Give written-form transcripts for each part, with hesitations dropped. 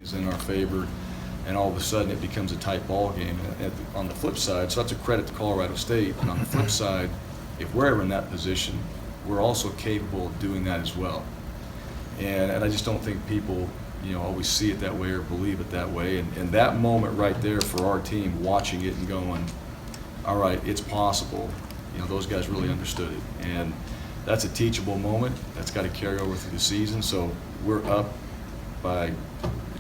is in our favor, and all of a sudden it becomes a tight ball game on the flip side. So that's a credit to Colorado State. And on the flip side, if we're ever in that position, we're also capable of doing that as well. And I just don't think people, always see it that way or believe it that way. And that moment right there for our team, watching it and going, all right, it's possible. Those guys really understood it. And that's a teachable moment. That's got to carry over through the season. So we're up by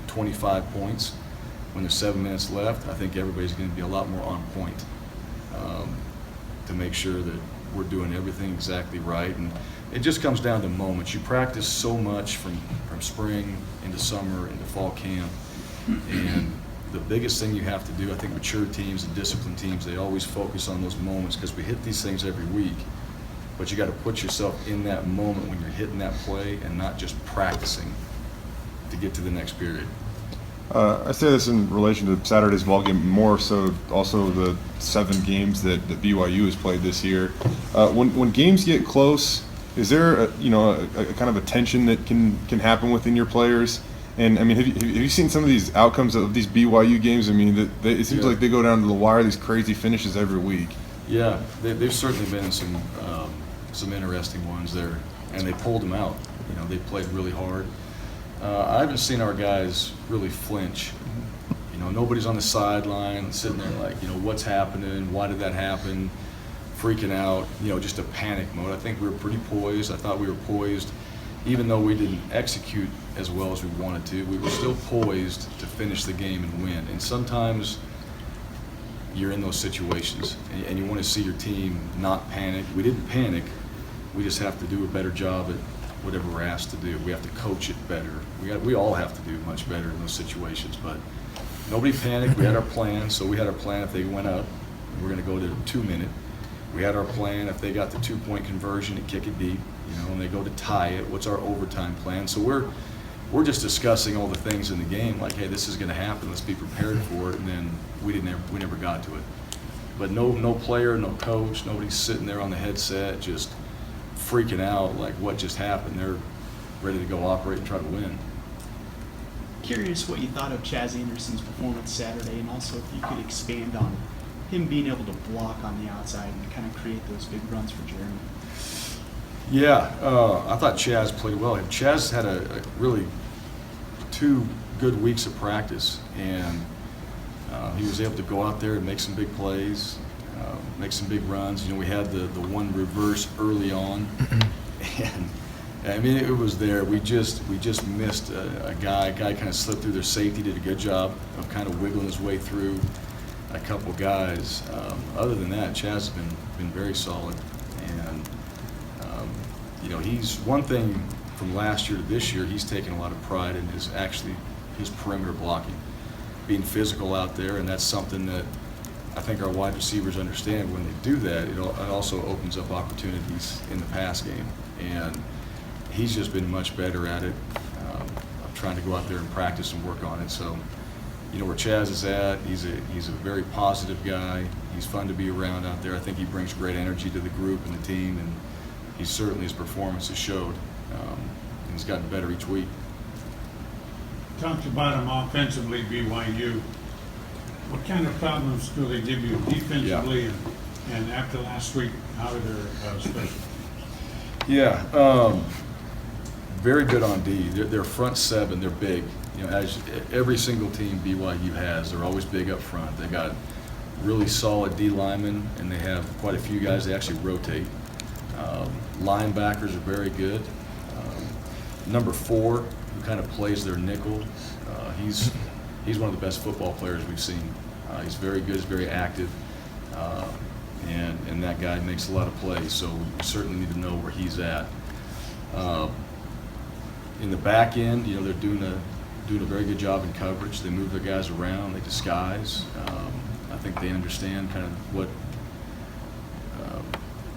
25 points when there's 7 minutes left. I think everybody's going to be a lot more on point to make sure that we're doing everything exactly right. And it just comes down to moments. You practice so much from spring into summer into fall camp, and the biggest thing you have to do, I think mature teams and disciplined teams, they always focus on those moments because we hit these things every week. But you got to put yourself in that moment when you're hitting that play and not just practicing to get to the next period. I say this in relation to Saturday's ball game, more so also the 7 games that BYU has played this year. When games get close, is there a kind of a tension that can happen within your players? And I mean, have you seen some of these outcomes of these BYU games? I mean, it seems like they go down to the wire, these crazy finishes every week. Yeah, there's certainly been some interesting ones there, and they pulled them out. They played really hard. I haven't seen our guys really flinch. Nobody's on the sideline sitting there like, what's happening? Why did that happen? Freaking out, just a panic mode. I think we were pretty poised. I thought we were poised. Even though we didn't execute as well as we wanted to, we were still poised to finish the game and win. And sometimes you're in those situations and you want to see your team not panic. We didn't panic. We just have to do a better job at whatever we're asked to do. We have to coach it better. We all have to do much better in those situations, but nobody panicked. We had our plan. So we had our plan. If they went up, we're going to go to 2 minute. We had our plan. If they got the 2-point conversion and kick it deep, and they go to tie it, what's our overtime plan? So we're just discussing all the things in the game, like, hey, this is going to happen. Let's be prepared for it. And then we never got to it. But no player, no coach, nobody's sitting there on the headset just freaking out like what just happened. They're ready to go operate and try to win. Curious what you thought of Chaz Anderson's performance Saturday, and also if you could expand on him being able to block on the outside and kind of create those big runs for Jeremy. Yeah, I thought Chaz played well. Chaz had a really 2 good weeks of practice, and he was able to go out there and make some big plays, make some big runs. We had the one reverse early on, and I mean it was there. We just missed a guy. A guy kind of slipped through their safety, did a good job of kind of wiggling his way through a couple guys. Other than that, Chaz has been very solid, and he's one thing from last year to this year. He's taken a lot of pride in his perimeter blocking, being physical out there, and that's something that I think our wide receivers understand. When they do that, it also opens up opportunities in the pass game, and he's just been much better at it. I'm trying to go out there and practice and work on it. So, where Chaz is at, he's a very positive guy. He's fun to be around out there. I think he brings great energy to the group and the team, and his performance has showed. And he's gotten better each week. Talked about him offensively, BYU. What kind of problems do they give you defensively? Yeah. And after last week, how are their special? Yeah, very good on D. Their front 7, they're big. As every single team BYU has, they're always big up front. They got really solid D linemen, and they have quite a few guys they actually rotate. Linebackers are very good. Number 4, who kind of plays their nickel, he's one of the best football players we've seen. He's very good, he's very active, and that guy makes a lot of plays, so we certainly need to know where he's at. In the back end, they're doing a very good job in coverage. They move their guys around, they disguise. I think they understand kind of what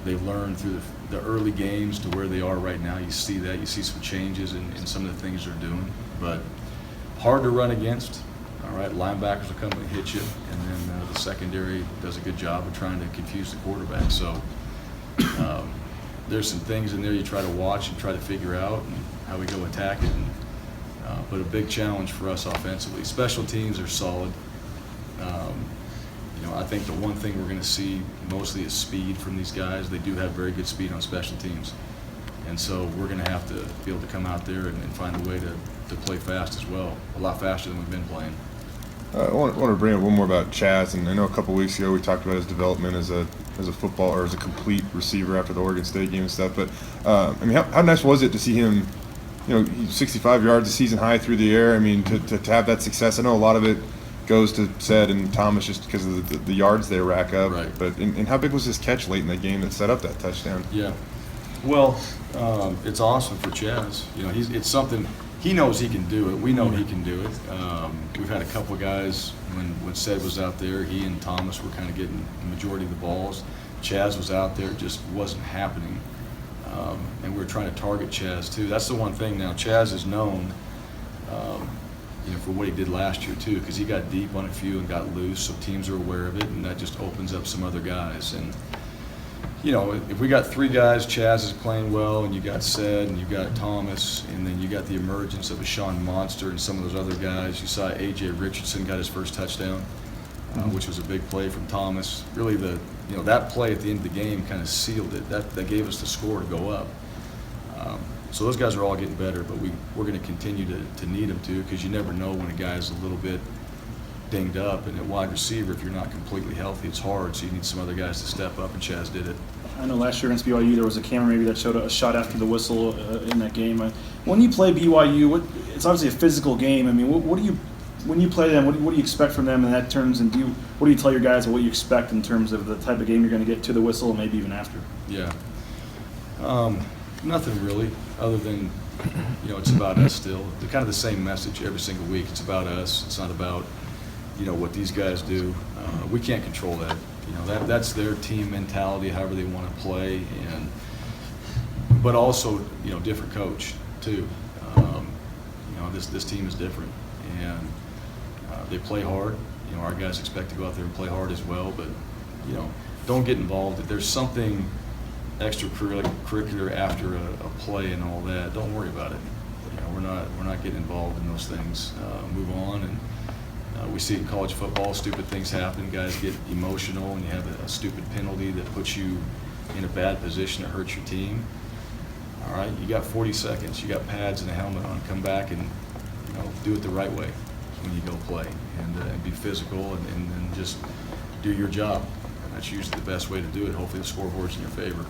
they've learned through the early games to where they are right now. You see that. You see some changes in some of the things they're doing. But hard to run against. All right, linebackers will come and hit you, and then the secondary does a good job of trying to confuse the quarterback. So there's some things in there you try to watch and try to figure out and how we go attack it. And but a big challenge for us offensively. Special teams are solid. I think the one thing we're going to see mostly is speed from these guys. They do have very good speed on special teams. And so we're going to have to be able to come out there and find a way to play fast as well, a lot faster than we've been playing. I want to bring up one more about Chaz, and I know a couple weeks ago we talked about his development as a football or as a complete receiver after the Oregon State game and stuff. But I mean, how nice was it to see him? He's 65 yards a season high through the air. I mean, to have that success. I know a lot of it goes to Said and Thomas just because of the yards they rack up. Right. But and how big was his catch late in the game that set up that touchdown? Yeah. Well, it's awesome for Chaz. It's something he knows he can do it. We know he can do it. We've had a couple of guys when Said was out there. He and Thomas were kind of getting the majority of the balls. Chaz was out there, it just wasn't happening. And we were trying to target Chaz too. That's the one thing now. Chaz is known, for what he did last year too, because he got deep on a few and got loose, so teams are aware of it, and that just opens up some other guys. And if we got three guys, Chaz is playing well, and you got Said, and you got Thomas, and then you got the emergence of a Sean Monster and some of those other guys. You saw A.J. Richardson got his first touchdown, which was a big play from Thomas. Really, that play at the end of the game kind of sealed it. That gave us the score to go up. So those guys are all getting better, but we're going to continue to need them to, because you never know when a guy's a little bit dinged up. And at wide receiver, if you're not completely healthy, it's hard. So you need some other guys to step up, and Chaz did it. I know last year against BYU there was a camera maybe that showed a shot after the whistle in that game. When you play BYU, it's obviously a physical game. I mean, when you play them, what do you expect from them in that terms? And what do you tell your guys what you expect in terms of the type of game you're going to get to the whistle and maybe even after? Yeah. Nothing really, other than, it's about us still. It's kind of the same message every single week. It's about us. It's not about, what these guys do. We can't control that. That's their team mentality, however they want to play, but also, different coach too. This team is different, and they play hard. Our guys expect to go out there and play hard as well, but don't get involved. If there's something extracurricular after a play and all that, don't worry about it. We're not getting involved in those things. Move on. And we see it in college football, stupid things happen. Guys get emotional, and you have a stupid penalty that puts you in a bad position to hurt your team. All right, you got 40 seconds. You got pads and a helmet on. Come back and do it the right way when you go play, and be physical, and just do your job. And that's usually the best way to do it. Hopefully the scoreboard's in your favor.